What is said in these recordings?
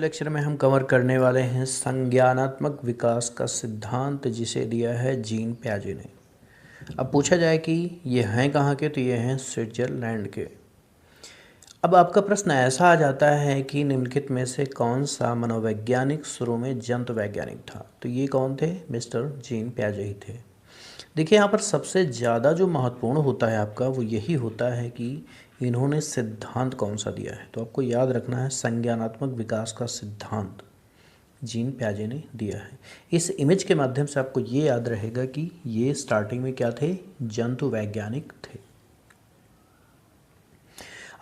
Lecture में हम cover करने वाले हैं संज्ञानात्मक विकास का सिद्धांत, जिसे दिया है जीन प्याजे ने। अब पूछा जाए कि ये हैं कहाँ के, तो ये हैं स्विट्जरलैंड के। अब आपका प्रश्न ऐसा आ जाता है कि निम्नलिखित में से कौन सा मनोवैज्ञानिक शुरू में जंतु वैज्ञानिक था? तो ये कौन थे? मिस्टर जीन प्याजे ही थे। देखिए, यहाँ पर सबसे ज़्यादा जो महत्वपूर्ण होता है आपका, वो यही होता है कि इन्होंने सिद्धांत कौन सा दिया है। तो आपको याद रखना है, संज्ञानात्मक विकास का सिद्धांत जीन प्याजे ने दिया है। इस इमेज के माध्यम से आपको ये याद रहेगा कि ये स्टार्टिंग में क्या थे? जंतु वैज्ञानिक थे।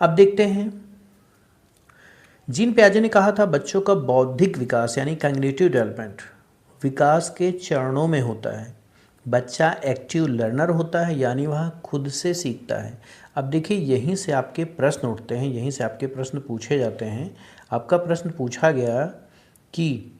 अब देखते हैं, जीन प्याजे ने कहा था बच्चों का बौद्धिक विकास यानी कॉग्निटिव डेवलपमेंट विकास के चरणों में होता है। बच्चा एक्टिव लर्नर होता है, यानी वह खुद से सीखता है। अब देखिए, यहीं से आपके प्रश्न उठते हैं, यहीं से आपके प्रश्न पूछे जाते हैं। आपका प्रश्न पूछा गया कि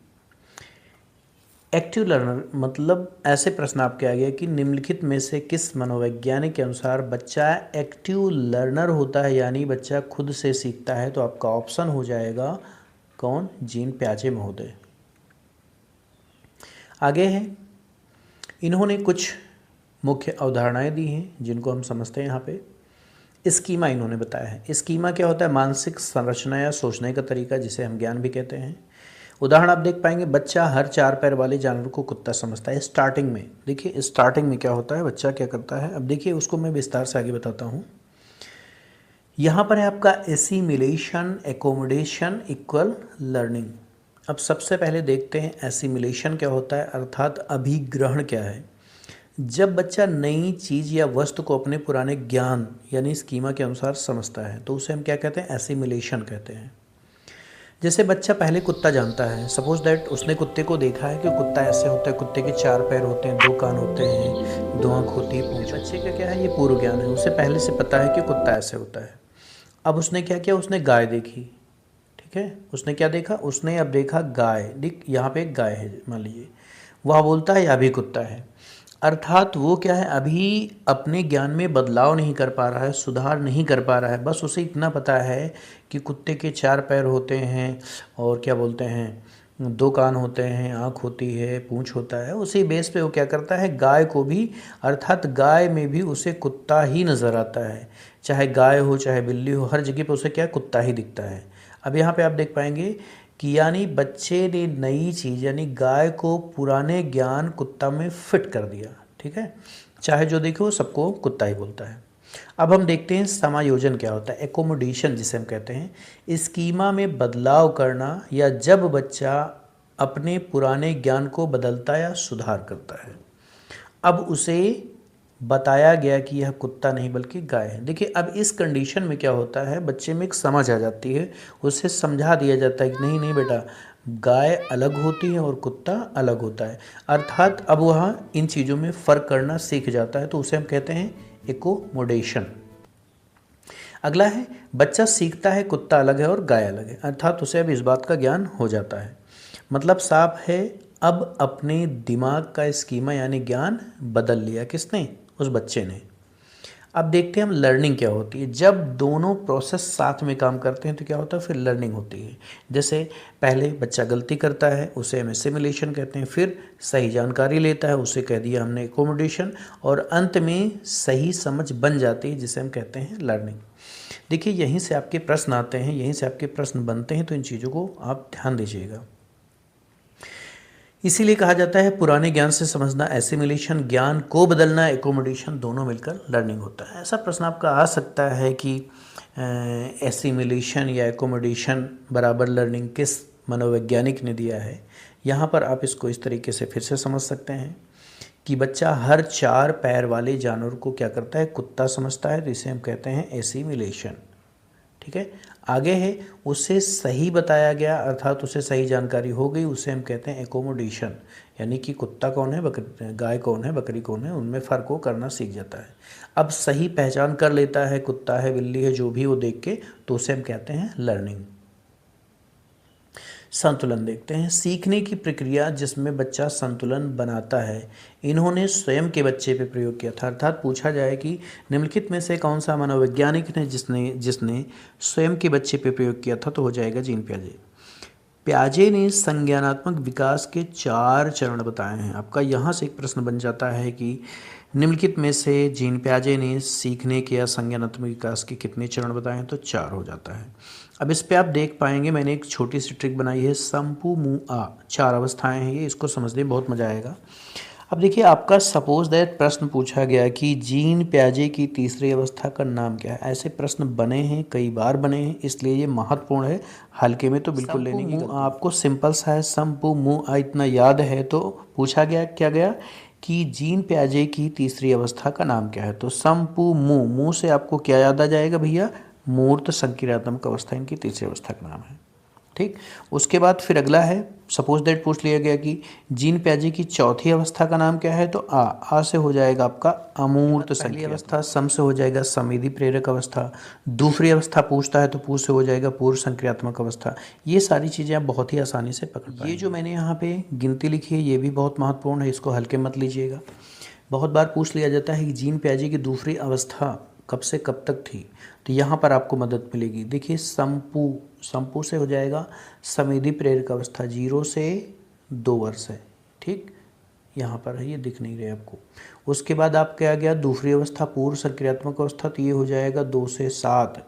एक्टिव लर्नर मतलब ऐसे प्रश्न आपके आ गया कि निम्नलिखित में से किस मनोवैज्ञानिक के अनुसार बच्चा एक्टिव लर्नर होता है, यानी बच्चा खुद से सीखता है। तो आपका ऑप्शन हो जाएगा कौन? जीन प्याजे महोदय। आगे है, इन्होंने कुछ मुख्य अवधारणाएं दी हैं जिनको हम समझते हैं। यहाँ पे स्कीमा इन्होंने बताया है। स्कीमा क्या होता है? मानसिक संरचना या सोचने का तरीका, जिसे हम ज्ञान भी कहते हैं। उदाहरण आप देख पाएंगे, बच्चा हर 4 पैर वाले जानवर को कुत्ता समझता है स्टार्टिंग में। देखिए, स्टार्टिंग में क्या होता है, बच्चा क्या करता है। अब देखिए, उसको मैं विस्तार से आगे बताता हूँ। यहाँ पर है आपका एसिमिलेशन, एकोमोडेशन इक्वल लर्निंग। अब सबसे पहले देखते हैं एसिमिलेशन क्या होता है, अर्थात अभिग्रहण क्या है। जब बच्चा नई चीज़ या वस्तु को अपने पुराने ज्ञान यानी स्कीमा के अनुसार समझता है, तो उसे हम क्या कहते हैं? एसिमिलेशन कहते हैं। जैसे बच्चा पहले कुत्ता जानता है, सपोज दैट उसने कुत्ते को देखा है कि कुत्ता ऐसे होता है, कुत्ते के 4 पैर होते हैं, 2 कान होते हैं, 2 आँख होती है, पूंछ। बच्चे का क्या है? ये पूर्व ज्ञान है, उसे पहले से पता है कि कुत्ता ऐसे होता है। अब उसने क्या किया? उसने गाय देखी, ठीक है। उसने क्या देखा? उसने अब देखा गाय। देख, यहाँ पे एक गाय है मान लीजिए, वह बोलता है यह भी कुत्ता है। अर्थात वो क्या है? अभी अपने ज्ञान में बदलाव नहीं कर पा रहा है, सुधार नहीं कर पा रहा है। बस उसे इतना पता है कि कुत्ते के 4 पैर होते हैं और क्या बोलते हैं, 2 कान होते हैं, आँख होती है, पूँछ होता है। उसी बेस पे वो क्या करता है? गाय को भी, अर्थात गाय में भी उसे कुत्ता ही नज़र आता है। चाहे गाय हो चाहे बिल्ली हो, हर जगह पे उसे क्या? कुत्ता ही दिखता है। अब यहाँ पे आप देख पाएंगे कि यानी बच्चे ने नई चीज़ यानी गाय को पुराने ज्ञान कुत्ता में फिट कर दिया, ठीक है। चाहे जो देखे वो सबको कुत्ता ही बोलता है। अब हम देखते हैं समायोजन क्या होता है, एकोमोडेशन जिसे हम कहते हैं। स्कीमा में बदलाव करना, या जब बच्चा अपने पुराने ज्ञान को बदलता या सुधार करता है। अब उसे बताया गया कि यह कुत्ता नहीं बल्कि गाय है। देखिए, अब इस कंडीशन में क्या होता है, बच्चे में एक समझ आ जाती है, उसे समझा दिया जाता है कि नहीं नहीं बेटा, गाय अलग होती है और कुत्ता अलग होता है। अर्थात अब वह इन चीज़ों में फ़र्क करना सीख जाता है, तो उसे हम कहते हैं एकोमोडेशन। अगला है, बच्चा सीखता है कुत्ता अलग है और गाय अलग है, अर्थात उसे अब इस बात का ज्ञान हो जाता है। मतलब साफ है, अब अपने दिमाग का स्कीमा यानी ज्ञान बदल लिया। किसने? उस बच्चे ने। अब देखते हैं हम लर्निंग क्या होती है। जब दोनों प्रोसेस साथ में काम करते हैं तो क्या होता है? फिर लर्निंग होती है। जैसे पहले बच्चा गलती करता है, उसे हम एसिमिलेशन कहते हैं। फिर सही जानकारी लेता है, उसे कह दिया हमने एकोमोडेशन। और अंत में सही समझ बन जाती है, जिसे हम कहते हैं लर्निंग। देखिए, यहीं से आपके प्रश्न आते हैं, यहीं से आपके प्रश्न बनते हैं, तो इन चीज़ों को आप ध्यान दीजिएगा। इसीलिए कहा जाता है पुराने ज्ञान से समझना एसिमिलेशन, ज्ञान को बदलना एकोमोडेशन, दोनों मिलकर लर्निंग होता है। ऐसा प्रश्न आपका आ सकता है कि एसिमिलेशन या एकोमोडेशन बराबर लर्निंग किस मनोवैज्ञानिक ने दिया है। यहाँ पर आप इसको इस तरीके से फिर से समझ सकते हैं कि बच्चा हर 4 पैर वाले जानवर को क्या करता है? कुत्ता समझता है, तो इसे हम कहते हैं एसिमिलेशन, ठीक है। आगे है, उसे सही बताया गया, अर्थात उसे सही जानकारी हो गई, उसे हम कहते हैं एकोमोडेशन, यानी कि कुत्ता कौन है, गाय कौन है, बकरी कौन है, उनमें फ़र्क को करना सीख जाता है। अब सही पहचान कर लेता है, कुत्ता है, बिल्ली है, जो भी वो देख के, तो उसे हम कहते हैं लर्निंग। संतुलन देखते हैं, सीखने की प्रक्रिया जिसमें बच्चा संतुलन बनाता है। इन्होंने स्वयं के बच्चे पे प्रयोग किया था। अर्थात पूछा जाए कि निम्नलिखित में से कौन सा मनोवैज्ञानिक ने जिसने स्वयं के बच्चे पे प्रयोग किया था, तो हो जाएगा जीन प्याजे। प्याजे ने संज्ञानात्मक विकास के 4 चरण बताए हैं। आपका यहाँ से एक प्रश्न बन जाता है कि निम्नलिखित में से जीन प्याजे ने सीखने के या संज्ञानात्मक विकास के कितने चरण बताए हैं, तो 4 हो जाता है। अब इस पे आप देख पाएंगे मैंने एक छोटी सी ट्रिक बनाई है, संपू मु आ, 4 अवस्थाएं हैं ये, इसको समझने में बहुत मजा आएगा। अब देखिए आपका सपोज दैट प्रश्न पूछा गया कि जीन प्याजे की तीसरी अवस्था का नाम क्या है। ऐसे प्रश्न बने हैं, कई बार बने हैं, इसलिए ये महत्वपूर्ण है, हल्के में तो बिल्कुल लेने की गलती। आपको सिंपल सा है, संपू मु आ इतना याद है तो पूछा गया क्या गया कि जीन प्याजे की तीसरी अवस्था का नाम क्या है। तो संपू मु से आपको क्या याद आ जाएगा भैया, मूर्त संक्रियात्मक अवस्था इनकी तीसरी अवस्था का नाम है। ठीक, उसके बाद फिर अगला है, सपोज दैट पूछ लिया गया कि जीन प्याजे की चौथी अवस्था का नाम क्या है, तो आ से हो जाएगा आपका अमूर्त संक्रियात्मक अवस्था, सम से हो जाएगा संवेदी प्रेरक अवस्था, दूसरी अवस्था पूछता है तो पू से हो जाएगा पूर्व संक्रियात्मक अवस्था। ये सारी चीज़ें आप बहुत ही आसानी से पकड़ पाएंगे। ये जो मैंने यहाँ पे गिनती लिखी है ये भी बहुत महत्वपूर्ण है, इसको हल्के मत लीजिएगा। बहुत बार पूछ लिया जाता है कि जीन प्याजे की दूसरी अवस्था कब से कब तक थी, तो यहाँ पर आपको मदद मिलेगी। देखिए संपू से हो जाएगा संवेदी प्रेरक अवस्था, 0 से 2 वर्ष है। ठीक, यहाँ पर है, ये दिख नहीं रहे आपको। उसके बाद आप क्या गया दूसरी अवस्था पूर्व संक्रियात्मक अवस्था, तो ये हो जाएगा 2 से 7।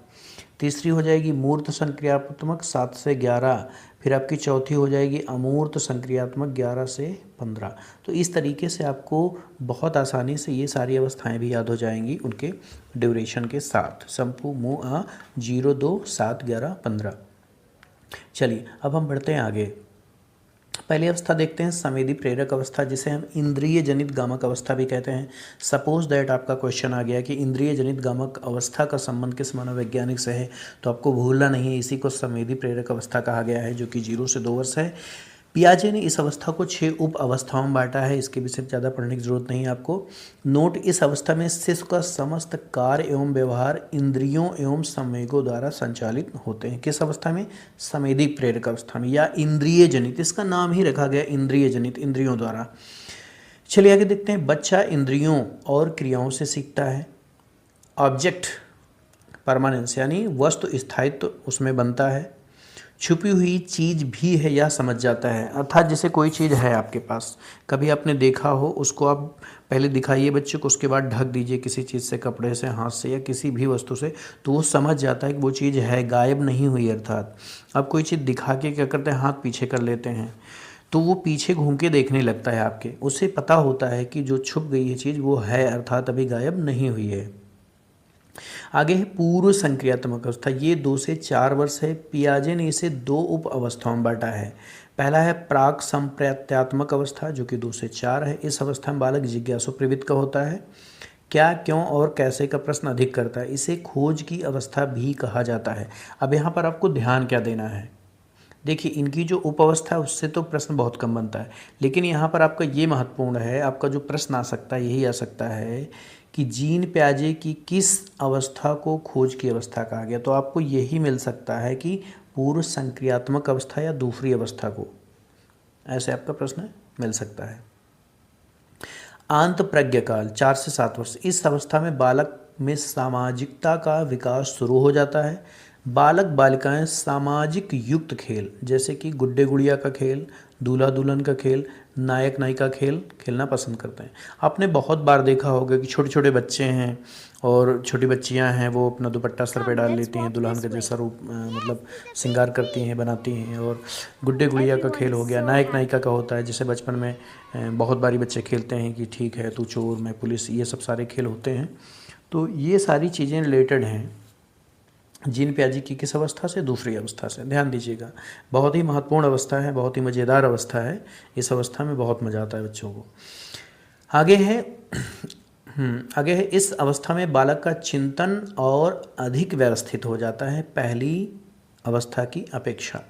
तीसरी हो जाएगी मूर्त संक्रियात्मक 7 से 11। फिर आपकी चौथी हो जाएगी अमूर्त संक्रियात्मक 11 से 15। तो इस तरीके से आपको बहुत आसानी से ये सारी अवस्थाएं भी याद हो जाएंगी उनके ड्यूरेशन के साथ। संपू मु आ 0, 2, 7, 11, 15। चलिए अब हम बढ़ते हैं आगे। पहली अवस्था देखते हैं संवेदी प्रेरक अवस्था, जिसे हम इंद्रिय जनित गामक अवस्था भी कहते हैं। सपोज दैट आपका क्वेश्चन आ गया कि इंद्रिय जनित गामक अवस्था का संबंध किस मनोवैज्ञानिक से है, तो आपको भूलना नहीं है, इसी को संवेदी प्रेरक अवस्था कहा गया है, जो कि 0 से 2 वर्ष है। पियाजे ने इस अवस्था को 6 उप अवस्थाओं में बांटा है, इसके विषय में ज़्यादा पढ़ने की जरूरत नहीं है आपको। नोट, इस अवस्था में शिशु का समस्त कार्य एवं व्यवहार इंद्रियों एवं संवेगों द्वारा संचालित होते हैं। किस अवस्था में, संवेदी प्रेरक अवस्था में, या इंद्रिय जनित, इसका नाम ही रखा गया इंद्रिय जनित, इंद्रियों द्वारा। चलिए आगे देखते हैं। बच्चा इंद्रियों और क्रियाओं से सीखता है। ऑब्जेक्ट परमानेंस यानी वस्तु स्थायित्व उसमें बनता है। छुपी हुई चीज़ भी है यह समझ जाता है, अर्थात जैसे कोई चीज़ है आपके पास, कभी आपने देखा हो, उसको आप पहले दिखाइए बच्चे को, उसके बाद ढक दीजिए किसी चीज़ से, कपड़े से, हाथ से या किसी भी वस्तु से, तो वो समझ जाता है कि वो चीज़ है, गायब नहीं हुई। अर्थात अब कोई चीज़ दिखा के क्या करते हैं, हाथ पीछे कर लेते हैं, तो वो पीछे घूम के देखने लगता है आपके, उसे पता होता है कि जो छुप गई है चीज़ वो है, अर्थात अभी गायब नहीं हुई है। आगे है पूर्व संक्रियात्मक अवस्था, ये 2 से 4 वर्ष है। पियाजे ने इसे 2 उप अवस्थाओं में बांटा है। पहला है प्राक संप्रत्यात्मक अवस्था, जो कि 2 से 4 है। इस अवस्था में बालक जिज्ञासु प्रवृत्ति का होता है, क्या, क्यों और कैसे का प्रश्न अधिक करता है। इसे खोज की अवस्था भी कहा जाता है। अब यहाँ पर आपको ध्यान क्या देना है, देखिए इनकी जो उप अवस्था है उससे तो प्रश्न बहुत कम बनता है, लेकिन यहाँ पर आपका ये महत्वपूर्ण है, आपका जो प्रश्न आ सकता है यही आ सकता है कि जीन प्याजे की किस अवस्था को खोज की अवस्था कहा गया। तो आपको यही मिल सकता है कि पूर्व संक्रियात्मक अवस्था या दूसरी अवस्था को, ऐसे आपका प्रश्न मिल सकता है। आंत प्रज्ञकाल 4 से 7 वर्ष, इस अवस्था में बालक में सामाजिकता का विकास शुरू हो जाता है। बालक बालिकाएं सामाजिक युक्त खेल जैसे कि गुड्डे गुड़िया का खेल, दूल्हा दुल्हन का खेल, नायक नायिका खेल खेलना पसंद करते हैं। आपने बहुत बार देखा होगा कि छोटे छोटे बच्चे हैं और छोटी बच्चियां हैं, वो अपना दुपट्टा सर पे डाल लेती हैं, दुल्हन का जैसा रूप मतलब श्रृंगार करती हैं, बनाती हैं। और गुड्डे गुड़िया का खेल हो गया, नायक नायिका का होता है, जैसे बचपन में बहुत बारी बच्चे खेलते हैं कि ठीक है तू चोर मैं पुलिस, ये सब सारे खेल होते हैं। तो ये सारी चीज़ें रिलेटेड हैं जीन प्याजे की किस अवस्था से, दूसरी अवस्था से। ध्यान दीजिएगा, बहुत ही महत्वपूर्ण अवस्था है, बहुत ही मज़ेदार अवस्था है, इस अवस्था में बहुत मज़ा आता है बच्चों को। आगे है इस अवस्था में बालक का चिंतन और अधिक व्यवस्थित हो जाता है पहली अवस्था की अपेक्षा।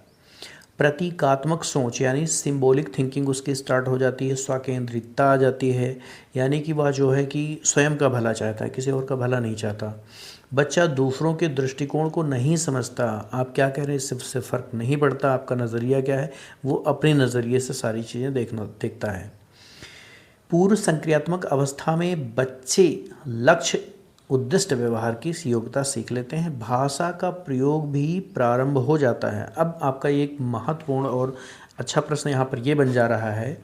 प्रतीकात्मक सोच यानी सिंबॉलिक थिंकिंग उसकी स्टार्ट हो जाती है, स्वकेंद्रितता आ जाती है, यानी कि वह जो है कि स्वयं का भला चाहता है, किसी और का भला नहीं चाहता। बच्चा दूसरों के दृष्टिकोण को नहीं समझता, आप क्या कह रहे हैं इससे फ़र्क नहीं पड़ता, आपका नज़रिया क्या है, वो अपने नज़रिए से सारी चीज़ें देखता है। पूर्व संक्रियात्मक अवस्था में बच्चे लक्ष्य उद्दिष्ट व्यवहार की योग्यता सीख लेते हैं, भाषा का प्रयोग भी प्रारंभ हो जाता है। अब आपका एक महत्वपूर्ण और अच्छा प्रश्न यहाँ पर यह बन जा रहा है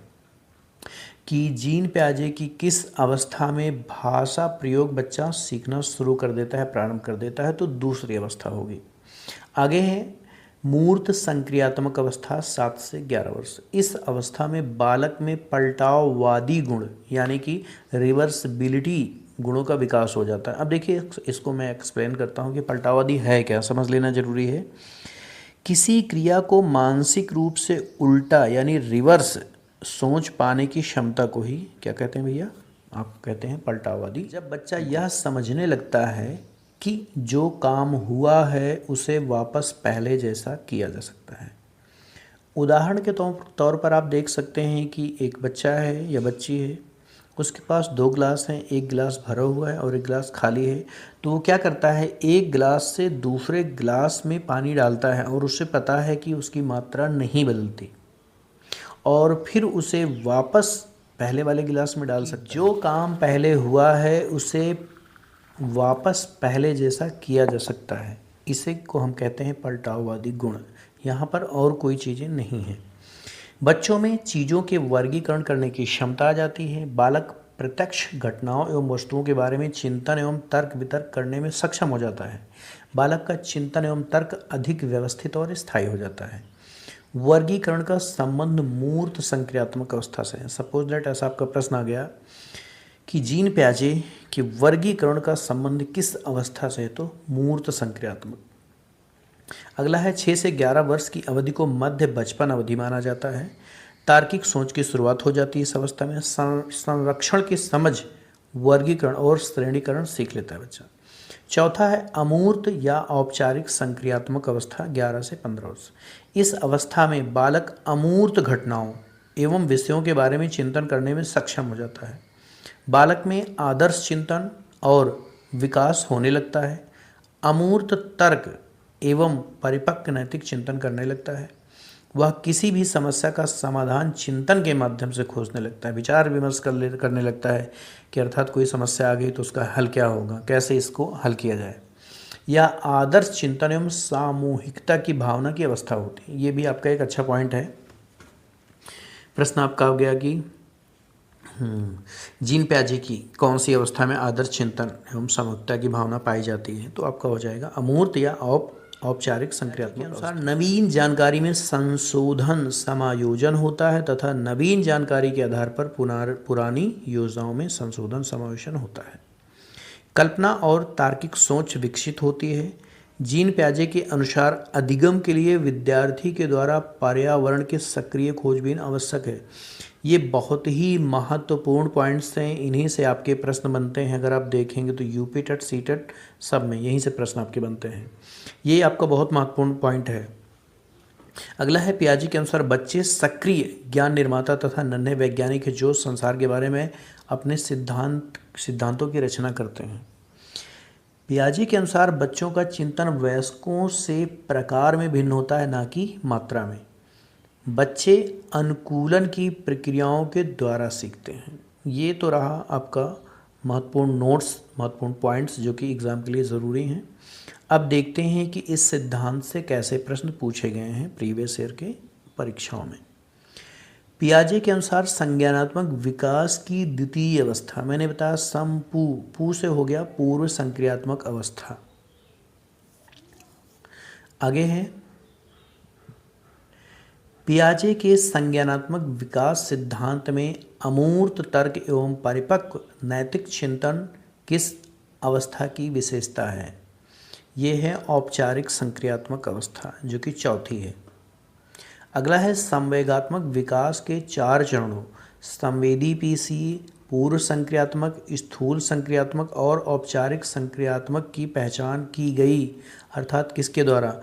कि जीन प्याजे की किस अवस्था में भाषा प्रयोग बच्चा सीखना शुरू कर देता है, प्रारंभ कर देता है, तो दूसरी अवस्था होगी। आगे है मूर्त संक्रियात्मक अवस्था 7 से 11 वर्ष। इस अवस्था में बालक में पलटाववादी गुण यानी कि रिवर्सिबिलिटी गुणों का विकास हो जाता है। अब देखिए इसको मैं एक्सप्लेन करता हूँ कि पलटाववादी है क्या, समझ लेना जरूरी है। किसी क्रिया को मानसिक रूप से उल्टा यानी रिवर्स सोच पाने की क्षमता को ही क्या कहते हैं भैया, आप कहते हैं पलटाववादी। जब बच्चा यह समझने लगता है कि जो काम हुआ है उसे वापस पहले जैसा किया जा सकता है। उदाहरण के तौर पर आप देख सकते हैं कि एक बच्चा है या बच्ची है, उसके पास 2 गिलास हैं, एक गिलास भरा हुआ है और एक गिलास खाली है। तो वो क्या करता है, एक गिलास से दूसरे गिलास में पानी डालता है और उसे पता है कि उसकी मात्रा नहीं बदलती और फिर उसे वापस पहले वाले गिलास में डाल सकता है। जो काम पहले हुआ है उसे वापस पहले जैसा किया जा सकता है। इसे को हम कहते हैं पलटाववादी गुण। यहाँ पर और कोई चीज़ें नहीं हैं। बच्चों में चीज़ों के वर्गीकरण करने की क्षमता आ जाती है। बालक प्रत्यक्ष घटनाओं एवं वस्तुओं के बारे में चिंतन एवं तर्क वितर्क करने में सक्षम हो जाता है। बालक का चिंतन एवं तर्क अधिक व्यवस्थित और स्थायी हो जाता है। वर्गीकरण का संबंध मूर्त संक्रियात्मक अवस्था से है। सपोज दैट ऐसा आपका प्रश्न आ गया कि जीन प्याजे के वर्गीकरण का संबंध किस अवस्था से है, तो मूर्त संक्रियात्मक। अगला है 6 से 11 वर्ष की अवधि को मध्य बचपन अवधि माना जाता है। तार्किक सोच की शुरुआत हो जाती है इस अवस्था में। संरक्षण की समझ, वर्गीकरण और श्रेणीकरण सीख लेता है बच्चा। चौथा है अमूर्त या औपचारिक संक्रियात्मक अवस्था 11 से 15 वर्ष। इस अवस्था में बालक अमूर्त घटनाओं एवं विषयों के बारे में चिंतन करने में सक्षम हो जाता है। बालक में आदर्श चिंतन और विकास होने लगता है। अमूर्त तर्क एवं परिपक्व नैतिक चिंतन करने लगता है। वह किसी भी समस्या का समाधान चिंतन के माध्यम से खोजने लगता है, विचार विमर्श करने लगता है कि अर्थात कोई समस्या आ गई तो उसका हल क्या होगा, कैसे इसको हल किया जाए। या आदर्श चिंतन एवं सामूहिकता की भावना की अवस्था होती है। ये भी आपका एक अच्छा पॉइंट है। प्रश्न आपका हो गया कि जीन प्याजे की कौन सी अवस्था में आदर्श चिंतन एवं सामूहिकता की भावना पाई जाती है, तो आपका हो जाएगा अमूर्त या औपचारिक संक्रियात्मक अनुसार नवीन जानकारी में संशोधन समायोजन होता है तथा नवीन जानकारी के आधार पर पुरानी योजनाओं में संशोधन समावेशन होता है। कल्पना और तार्किक सोच विकसित होती है। जीन प्याजे के अनुसार अधिगम के लिए विद्यार्थी के द्वारा पर्यावरण के सक्रिय खोजबीन आवश्यक है। ये बहुत ही महत्वपूर्ण पॉइंट्स हैं, इन्हीं से आपके प्रश्न बनते हैं। अगर आप देखेंगे तो यूपी टेट, सी टेट सब में यहीं से प्रश्न आपके बनते हैं। ये आपका बहुत महत्वपूर्ण पॉइंट है। अगला है पियाजे के अनुसार बच्चे सक्रिय ज्ञान निर्माता तथा नन्हे वैज्ञानिक है जो संसार के बारे में अपने सिद्धांतों की रचना करते हैं। पियाजे के अनुसार बच्चों का चिंतन वयस्कों से प्रकार में भिन्न होता है, ना कि मात्रा में। बच्चे अनुकूलन की प्रक्रियाओं के द्वारा सीखते हैं। ये तो रहा आपका महत्वपूर्ण नोट्स, महत्वपूर्ण पॉइंट्स जो कि एग्ज़ाम के लिए ज़रूरी हैं। अब देखते हैं कि इस सिद्धांत से कैसे प्रश्न पूछे गए हैं प्रीवियस ईयर के परीक्षाओं में। पियाजे के अनुसार संज्ञानात्मक विकास की द्वितीय अवस्था, मैंने बताया पू से हो गया पूर्व संक्रियात्मक अवस्था। आगे है पियाजे के संज्ञानात्मक विकास सिद्धांत में अमूर्त तर्क एवं परिपक्व नैतिक चिंतन किस अवस्था की विशेषता है। ये है औपचारिक संक्रियात्मक अवस्था जो कि चौथी है। अगला है संवेगात्मक विकास के 4 चरणों, संवेदी पीसी, पूर्व संक्रियात्मक, स्थूल संक्रियात्मक और औपचारिक संक्रियात्मक की पहचान की गई, अर्थात किसके द्वारा।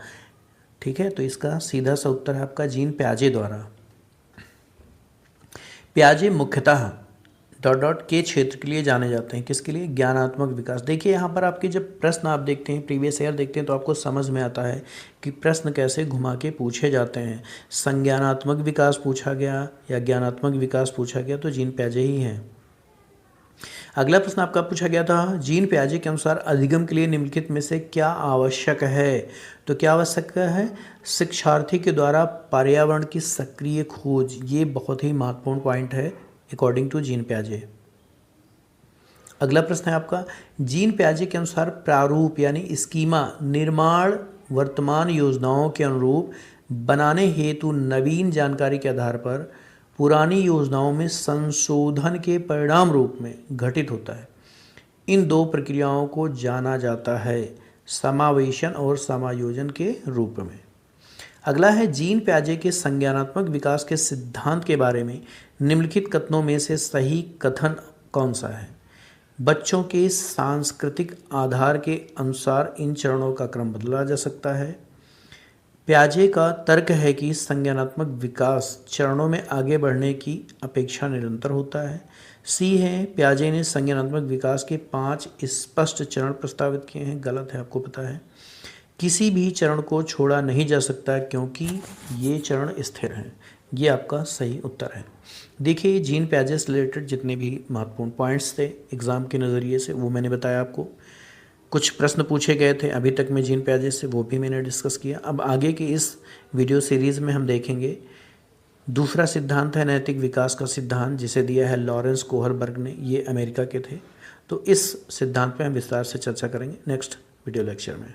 ठीक है, तो इसका सीधा सा उत्तर है आपका जीन प्याजे द्वारा। प्याजे मुख्यतः के क्षेत्र के लिए जाने जाते हैं। किसके लिए, ज्ञानात्मक विकास। देखिए यहाँ पर आपके जब प्रश्न आप देखते हैं, प्रीवियस ईयर देखते हैं, तो आपको समझ में आता है कि प्रश्न कैसे घुमा के पूछे जाते हैं। संज्ञानात्मक विकास पूछा गया या ज्ञानात्मक विकास पूछा गया तो जीन प्याजे ही हैं। अगला प्रश्न आपका पूछा गया था, जीन पियाजे के अनुसार अधिगम के लिए निम्नलिखित में से क्या आवश्यक है? तो क्या आवश्यक है? शिक्षार्थी के द्वारा पर्यावरण की सक्रिय खोज, ये बहुत ही महत्वपूर्ण पॉइंट है अकॉर्डिंग टू जीन पियाजे। अगला प्रश्न है आपका, जीन पियाजे के अनुसार प्रारूप यानी स्कीमा निर्माण वर्तमान योजनाओं के अनुरूप बनाने हेतु नवीन जानकारी के आधार पर पुरानी योजनाओं में संशोधन के परिणाम रूप में घटित होता है। इन दो प्रक्रियाओं को जाना जाता है समावेशन और समायोजन के रूप में। अगला है, जीन पियाजे के संज्ञानात्मक विकास के सिद्धांत के बारे में निम्नलिखित कथनों में से सही कथन कौन सा है? बच्चों के सांस्कृतिक आधार के अनुसार इन चरणों का क्रम बदला जा सकता है। पियाजे का तर्क है कि संज्ञानात्मक विकास चरणों में आगे बढ़ने की अपेक्षा निरंतर होता है। सी है, पियाजे ने संज्ञानात्मक विकास के 5 स्पष्ट चरण प्रस्तावित किए हैं। गलत है, आपको पता है। किसी भी चरण को छोड़ा नहीं जा सकता क्योंकि ये चरण स्थिर हैं। ये आपका सही उत्तर है। देखिए, जीन पियाजे से रिलेटेड जितने भी महत्वपूर्ण पॉइंट्स थे एग्ज़ाम के नज़रिए से वो मैंने बताया आपको। कुछ प्रश्न पूछे गए थे अभी तक में जीन पियाजे से, वो भी मैंने डिस्कस किया। अब आगे की इस वीडियो सीरीज़ में हम देखेंगे दूसरा सिद्धांत है नैतिक विकास का सिद्धांत, जिसे दिया है लॉरेंस कोहलबर्ग ने। ये अमेरिका के थे। तो इस सिद्धांत पे हम विस्तार से चर्चा करेंगे नेक्स्ट वीडियो लेक्चर में।